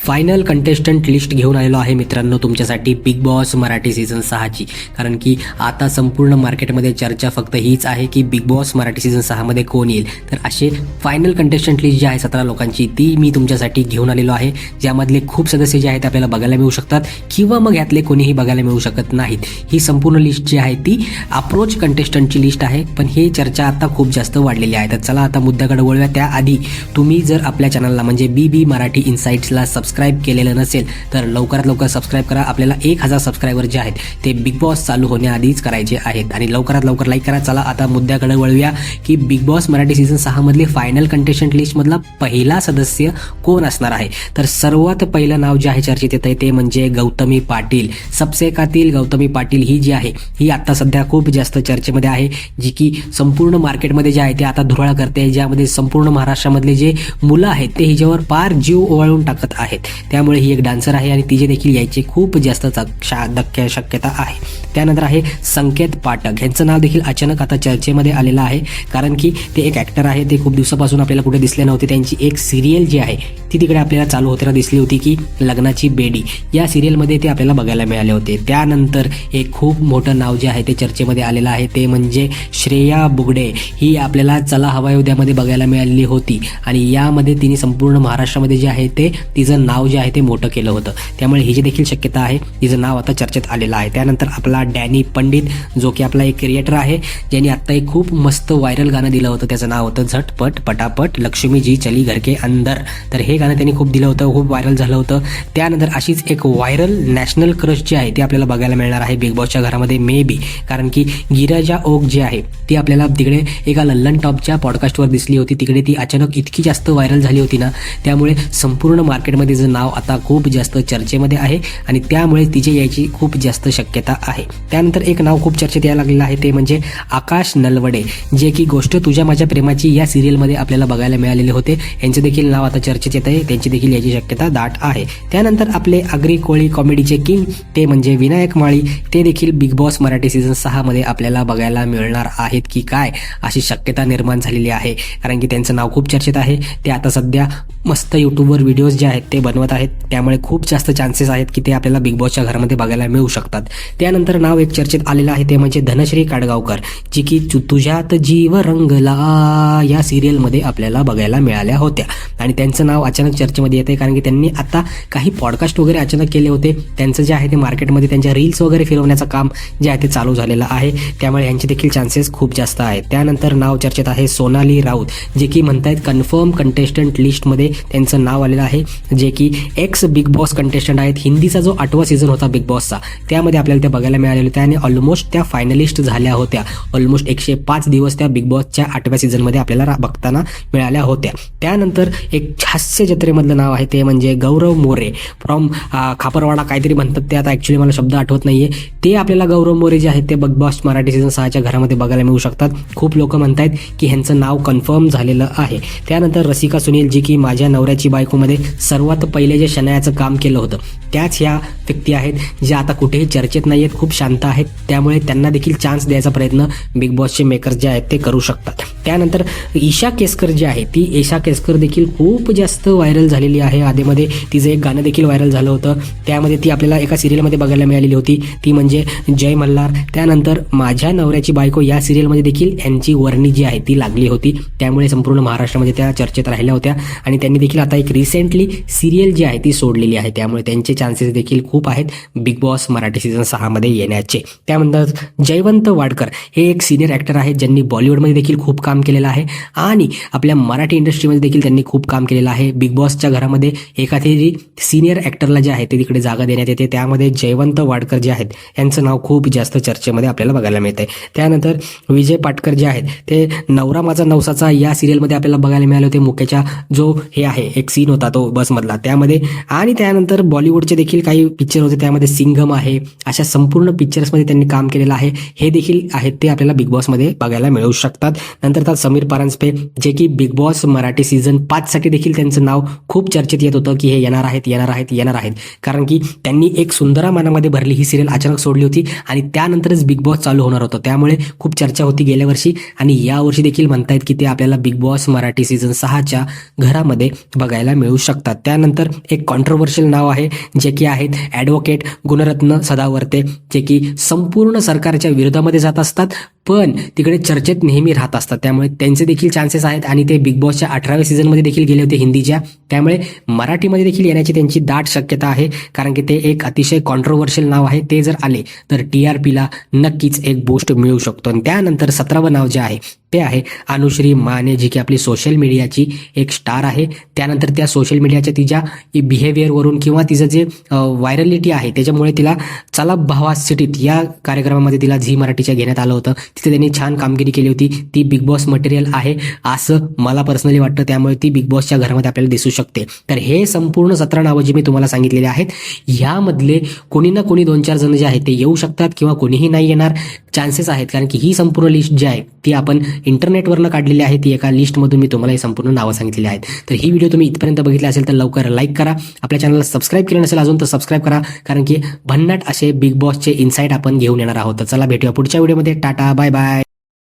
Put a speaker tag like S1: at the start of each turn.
S1: Final contestant list घेऊन आलेलो आहे मित्रांनो तुमच्यासाठी बिग बॉस मराठी सीझन 6ची. कारण की आता संपूर्ण मार्केटमध्ये चर्चा फक्त हीच आहे की बिग बॉस मराठी सीझन 6मध्ये कोण येईल. तर असे फायनल कंटेस्टंट लिस्ट जी आहे 17 लोकांची ती मी तुमच्यासाठी घेऊन आलेलो आहे, ज्यामधले खूप सदस्य जे आहेत आपल्याला बघायला मिळू शकतात किंवा मग यातले कोणीही बघायला मिळू शकत नाहीत. ही संपूर्ण लिस्ट जी आहे ती अप्रोच कंटेस्टंटची लिस्ट आहे, पण ही चर्चा आता खूप जास्त वाढलेली आहे. तर चला आता मुद्द्याकडे वळूया. त्याआधी तुम्ही जर आपल्या चॅनलला म्हणजे बी मराठी इन्साइट्सला सबस्क्राईब केलेलं नसेल तर लवकरात लवकर सबस्क्राईब करा. आपल्याला 1000 सबस्क्रायबर जे आहेत ते बिग बॉस चालू होण्याआधीच करायचे आहेत आणि लवकरात लवकर लाईक करा. चला आता मुद्द्याकडे वळूया की बिग बॉस मराठी सीझन 6 मधले फायनल कंटेस्टंट लिस्टमधला पहिला सदस्य कोण असणार आहे. तर सर्वात पहिलं नाव जे आहे चर्चेत येत आहे ते म्हणजे गौतमी पाटील. सबसेकातील गौतमी पाटील ही जी आहे ही आता सध्या खूप जास्त चर्चेमध्ये आहे, जी की संपूर्ण मार्केटमध्ये जे आहे ते आता धुराळ करते, ज्यामध्ये संपूर्ण महाराष्ट्रामधले जे मुलं आहेत ते हिच्यावर पार जीव ओवाळून टाकत आहेत. त्यामुळे ही एक डान्सर आहे आणि तिचे देखील यायची खूप जास्त शक्यता आहे. त्यानंतर आहे संकेत पाठक. यांचं नाव देखील अचानक आता चर्चेमध्ये आलेलं आहे, कारण की ते एक ॲक्टर आहे. ते खूप दिवसापासून आपल्याला कुठे दिसले नव्हते. त्यांची एक सिरियल जी आहे ती तिकडे आपल्याला चालू होताना दिसली होती की लग्नाची बेडी, या सिरियलमध्ये ते आपल्याला बघायला मिळाले होते. त्यानंतर एक खूप मोठं नाव जे आहे ते चर्चेमध्ये आलेलं आहे ते म्हणजे श्रेया बुगडे. ही आपल्याला चला हवा उद्यामध्ये बघायला मिळालेली होती आणि यामध्ये तिने संपूर्ण महाराष्ट्रामध्ये जे आहे ते तिचं नाव जे आहे ते मोठं केलं होतं. त्यामुळे हिची देखील शक्यता आहे, तिचं नाव आता चर्चेत आलेलं आहे. त्यानंतर आपला डॅनी पंडित, जो की आपला एक क्रिएटर आहे, ज्यांनी आत्ता एक खूप मस्त व्हायरल गाणं दिलं होतं. त्याचं नाव होतं झटपट पटापट लक्ष्मी जी चली घर के अंदर. तर हे गाणं त्यांनी खूप दिलं होतं, खूप व्हायरल झालं होतं. त्यानंतर अशीच एक व्हायरल नॅशनल क्रश जी आहे ती आपल्याला बघायला मिळणार आहे बिग बॉसच्या घरामध्ये मे बी, कारण की गिरिजा ओक जी आहे ती आपल्याला तिकडे एका लल्लन टॉपच्या पॉडकास्टवर दिसली होती. तिकडे ती अचानक इतकी जास्त व्हायरल झाली होती ना, त्यामुळे संपूर्ण मार्केटमध्ये तिचं नाव आता खूप जास्त चर्चेमध्ये आहे आणि त्यामुळे तिचे यायची खूप जास्त शक्यता आहे. त्यानंतर एक नाव खूप चर्चेत यायला लागलेलं आहे ते म्हणजे आकाश नलवडे, जे की गोष्ट तुझ्या माझ्या प्रेमाची या सिरियलमध्ये आपल्याला बघायला मिळालेले होते. यांचं देखील नाव आता चर्चेत येत आहे, त्यांची देखील याची शक्यता दाट आहे. त्यानंतर आपले आगरी कोळी कॉमेडीचे किंग ते म्हणजे विनायक माळी, ते देखील बिग बॉस मराठी सीझन 6 मध्ये आपल्याला बघायला मिळणार आहेत की काय, अशी शक्यता निर्माण झालेली आहे. कारण की त्यांचं नाव खूप चर्चेत आहे. ते आता सध्या मस्त यूट्यूबवर व्हिडिओज जे आहेत ते बनवत आहेत, त्यामुळे खूप जास्त चान्सेस आहेत की ते आपल्याला बिग बॉसच्या घरामध्ये बघायला मिळू शकतात. त्यानंतर नाव एक चर्चेत आलेलं आहे ते म्हणजे धनश्री काडगावकर, जी की तुझ्यात जीव रंगला या सिरियलमध्ये आपल्याला बघायला मिळाल्या होत्या आणि त्यांचं नाव अचानक चर्चेमध्ये येते, कारण की त्यांनी आता काही पॉडकास्ट वगैरे अचानक केले होते. त्यांचं जे आहे ते मार्केटमध्ये त्यांच्या रील्स वगैरे फिरवण्याचं काम जे आहे ते चालू झालेलं आहे, त्यामुळे यांचे देखील चान्सेस खूप जास्त आहेत. त्यानंतर नाव चर्चेत आहे सोनाली राऊत, जे की म्हणतायत कन्फर्म कंटेस्टंट लिस्टमध्ये त्यांचं नाव आलेलं आहे, जे की एक्स बिग बॉस कंटेस्टंट आहेत. हिंदीचा जो 8वा सीझन होता बिग बॉसचा त्यामध्ये आपल्याला त्या बघायला मिळालेलं होत्या आणि ऑलमोस्ट त्या फायनलिस्ट झाल्या होत्या. ऑलमोस्ट 105 दिवस त्या बिग बॉसच्या 8व्या सीझनमध्ये आपल्याला बघताना मिळाल्या होत्या. त्यानंतर एक हास्य जत्रेमधलं नाव आहे ते म्हणजे गौरव मोरे फ्रॉम खापरवाडा काहीतरी म्हणतात ते, आता ॲक्च्युली मला शब्द आठवत नाहीये. ते आपल्याला गौरव मोरे जे आहेत ते बिग बॉस मराठी सीझन 6च्या घरामध्ये बघायला मिळू शकतात. खूप लोक म्हणतात की ह्यांचं नाव कन्फर्म झालेलं आहे. त्यानंतर रसिका सुनील, जी की माझ्या नवऱ्याची बायकोमध्ये सर्वात पहिले जे शनायाचं काम केलं होतं त्याच ह्या व्यक्ती आहेत, ज्या आता कुठेही चर्चेत नाही आहेत, खूप शांत आहेत. त्यामुळे त्यांना देखील चान्स द्यायचा प्रयत्न बिग बॉसचे मेकर्स जे आहेत ते करू शकतात. त्यानंतर ईशा केसकर जी आहे ती ईशा केसकर देखील खूप जास्त व्हायरल झालेली आहे. आधीमध्ये तिचं एक गाणं देखील व्हायरल झालं होतं, त्यामध्ये ती आपल्याला एका सिरियलमध्ये बघायला मिळालेली होती, ती म्हणजे जय मल्हार. त्यानंतर माझ्या नवऱ्याची बायको या सिरियलमध्ये देखील यांची वर्णी जी आहे ती लागली होती, त्यामुळे संपूर्ण महाराष्ट्रामध्ये त्या चर्चेत राहिल्या होत्या आणि त्यांनी देखील आता एक रिसेंटली सिरियल जी आहे ती सोडलेली आहे, त्यामुळे त्यांचे चान्सेस देखील खूप आहेत बिग बॉस मराठी सीझन 6 मध्ये येण्याचे. त्यानंतर जयवंत वाडकर हे एक सिनियर ॲक्टर आहेत, ज्यांनी बॉलिवूडमध्ये देखील खूप काम केलेलं आहे आणि आपल्या मराठी इंडस्ट्रीमध्ये देखील त्यांनी खूप काम केलेलं आहे. बिग बॉसच्या घरामध्ये एखादी सिनियर ॲक्टरला जे आहे ते तिकडे जागा देण्यात येते, त्यामध्ये जयवंत वाडकर जे आहेत यांचं नाव खूप जास्त चर्चेमध्ये आपल्याला बघायला मिळतंय. त्यानंतर विजय पाटकर जे आहेत ते नवरा माझा नवसाचा या सिरियलमध्ये आपल्याला बघायला मिळाले होते. मुकेच्या जो हे आहे एक सीन होता तो बसमधला त्यामध्ये, आणि त्यानंतर बॉलिवूडचे अगोदरचे देखील काही पिक्चर होते, त्यामध्ये सिंघम आहे, अशा संपूर्ण पिक्चर्समध्ये त्यांनी काम केलेलं आहे. हे देखील आहेत ते आपल्याला बिग बॉसमध्ये बघायला मिळू शकतात. नंतर तर समीर परांजपे, जे की बिग बॉस मराठी सीझन 5 साठी देखील त्यांचं नाव खूप चर्चेत येत होतं की हे येणार आहेत, कारण की त्यांनी एक सुंदरा मनामध्ये भरली ही सिरियल अचानक सोडली होती आणि त्यानंतरच बिग बॉस चालू होणार होतं. त्यामुळे खूप चर्चा होती गेल्या वर्षी आणि या वर्षी देखील म्हणतायत की ते आपल्याला बिग बॉस मराठी सीझन 6च्या घरामध्ये बघायला मिळू शकतात. त्यानंतर एक कॉन्ट्रोवर्शियल नाव आहे, जे की आहेत ॲडव्होकेट गुणरत्न सदावर्ते, जे की संपूर्ण सरकारच्या विरोधामध्ये जात असतात, पण तिकडे चर्चेत नेहमी राहत असतात. त्यामुळे त्यांचे देखील चान्सेस आहेत आणि ते बिग बॉसच्या 18व्या सीझनमध्ये देखील गेले होते हिंदीच्या. त्यामुळे मराठीमध्ये देखील येण्याची त्यांची दाट शक्यता आहे, कारण की ते एक अतिशय कॉन्ट्रोवर्शियल नाव आहे. ते जर आले तर TRPला नक्कीच एक बूस्ट मिळू शकतो. आणि त्यानंतर 17वं नाव जे आहे ते आहे अनुश्री माने, जी की आपली सोशल मीडियाची एक स्टार आहे. त्यानंतर त्या सोशल मीडियाच्या तिच्या बिहेवियरवरून किंवा तिचं जे व्हायरलिटी आहे त्याच्यामुळे तिला चला भावा सिटीत या कार्यक्रमामध्ये तिला झी मराठीच्या घेण्यात आलं होतं. तिथे त्यांनी छान कामगिरी केली होती. ती बिग बॉस मटेरियल आहे असं मला पर्सनली वाटतं. त्यामुळे ती बिग बॉसच्या घरामध्ये आपल्याला दिसू शकते. तर हे संपूर्ण 17 नावं जी मी तुम्हाला सांगितलेली आहेत, ह्यामधले कोणी ना कोणी 2-4 जण जे आहेत ते येऊ शकतात किंवा कोणीही नाही येणार, चान्सेस आहेत. कारण की ही संपूर्ण लिस्ट जी आहे ती आपण इंटरनेटवरनं काढलेली आहे. ती एका लिस्टमधून मी तुम्हाला ही संपूर्ण नावं सांगितलेली आहेत. तर ही व्हिडिओ तुम्ही इथपर्यंत बघितली असेल तर लवकर लाईक करा. आपल्या चॅनलला सबस्क्राईब केलं नसेल अजून तर सबस्क्राईब करा, कारण की भन्नाट असे बिग बॉसचे इन्साईट आपण घेऊन येणार आहोत. तर चला भेटूया पुढच्या व्हिडिओमध्ये. Tata, bye bye.